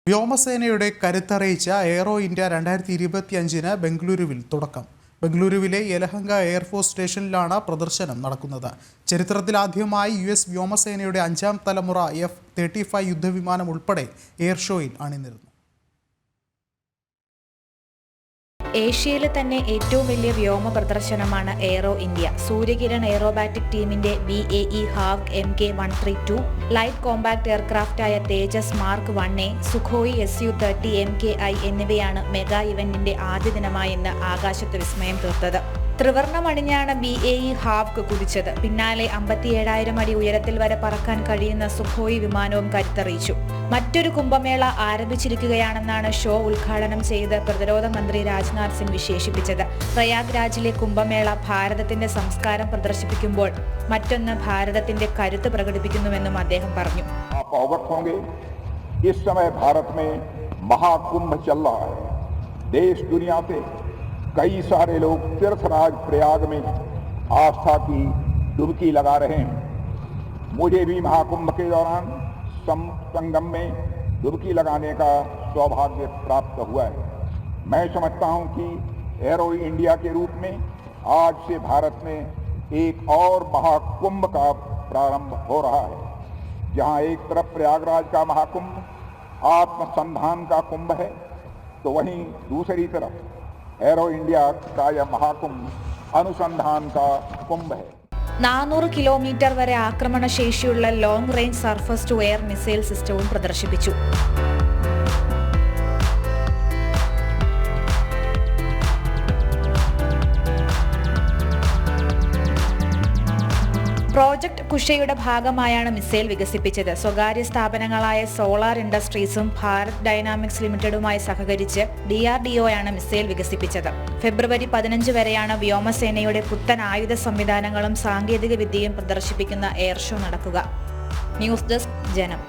വ്യോമസേനയുടെ കരുത്തറിയിച്ച aero India 2025 ബംഗളൂരുവിൽ തുടക്കം. ബംഗളൂരുവിലെ യലഹങ്ക എയർഫോഴ്സ് സ്റ്റേഷനിലാണ് പ്രദർശനം നടക്കുന്നത്. ചരിത്രത്തിലാദ്യമായി US വ്യോമസേനയുടെ 5ാം തലമുറ F-35 യുദ്ധവിമാനം ഉൾപ്പെടെ എയർ ഷോയിൽ അണിനിരന്നു. ഏഷ്യയിലെ തന്നെ ഏറ്റവും വലിയ വ്യോമ പ്രദർശനമാണ് എയ്റോ ഇന്ത്യ. സൂര്യകിരൺ എയ്റോബാറ്റിക് ടീമിന്റെ BAE Hawk MK-132, light compact എയർക്രാഫ്റ്റായ Tejas mark 1A, Sukhoi Su-30 MKI എന്നിവയാണ് മെഗാ ഇവന്റിന്റെ ആദ്യ ദിനമായി ഇന്ന് ആകാശത്ത് വിസ്മയം തീർത്തത്. ത്രിവർണ്ണമണിഞ്ഞാണ് BAE ഹാവ്ക് കുതിച്ചത്. പിന്നാലെ 57,000 അടി ഉയരത്തിൽ വരെ പറക്കാൻ കഴിയുന്ന സുഖോയി വിമാനവും കരുത്തറിയിച്ചു. മറ്റൊരു കുംഭമേള ആരംഭിച്ചിരിക്കുകയാണെന്നാണ് ഷോ ഉദ്ഘാടനം ചെയ്ത് പ്രതിരോധ മന്ത്രി രാജ്നാഥ് സിംഗ് വിശേഷിപ്പിച്ചത്. പ്രയാഗ്രാജിലെ കുംഭമേള ഭാരതത്തിന്റെ സംസ്കാരം പ്രദർശിപ്പിക്കുമ്പോൾ മറ്റൊന്ന് ഭാരതത്തിന്റെ കരുത്ത് പ്രകടിപ്പിക്കുന്നുവെന്നും അദ്ദേഹം പറഞ്ഞു. इस समय भारत में महाकुंभ चल रहा है. देश दुनिया से कई सारे लोग तीर्थराज प्रयाग में आस्था की डुबकी लगा रहे हैं. मुझे भी महाकुंभ के दौरान संगम में डुबकी लगाने का सौभाग्य प्राप्त हुआ है. मैं समझता हूं कि एरो इंडिया के रूप में आज से भारत में एक और महाकुंभ का प्रारंभ हो रहा है. जहां एक तरफ प्रयागराज का महाकुंभ आत्मसंधान का कुंभ है, तो वहीं दूसरी तरफ एरो इंडिया का यह महाकुंभ अनुसंधान का कुंभ है. 400 കിലോമീറ്റർ വരെ ആക്രമണശേഷിയുള്ള long range surface to air missile സിസ്റ്റവും പ്രദർശിപ്പിച്ചു. പ്രോജക്ട് കുഷയുടെ ഭാഗമായാണ് മിസൈൽ വികസിപ്പിച്ചത്. സ്വകാര്യ സ്ഥാപനങ്ങളായ സോളാർ ഇൻഡസ്ട്രീസും ഭാരത് ഡൈനാമിക്സ് ലിമിറ്റഡുമായി സഹകരിച്ച് DRDOയാണ് മിസൈൽ വികസിപ്പിച്ചത്. ഫെബ്രുവരി 15 വരെയാണ് വ്യോമസേനയുടെ പുത്തൻ ആയുധ സംവിധാനങ്ങളും സാങ്കേതിക വിദ്യയും പ്രദർശിപ്പിക്കുന്ന എയർ ഷോ നടക്കുക. ന്യൂസ് ഡെസ്ക് ജനം.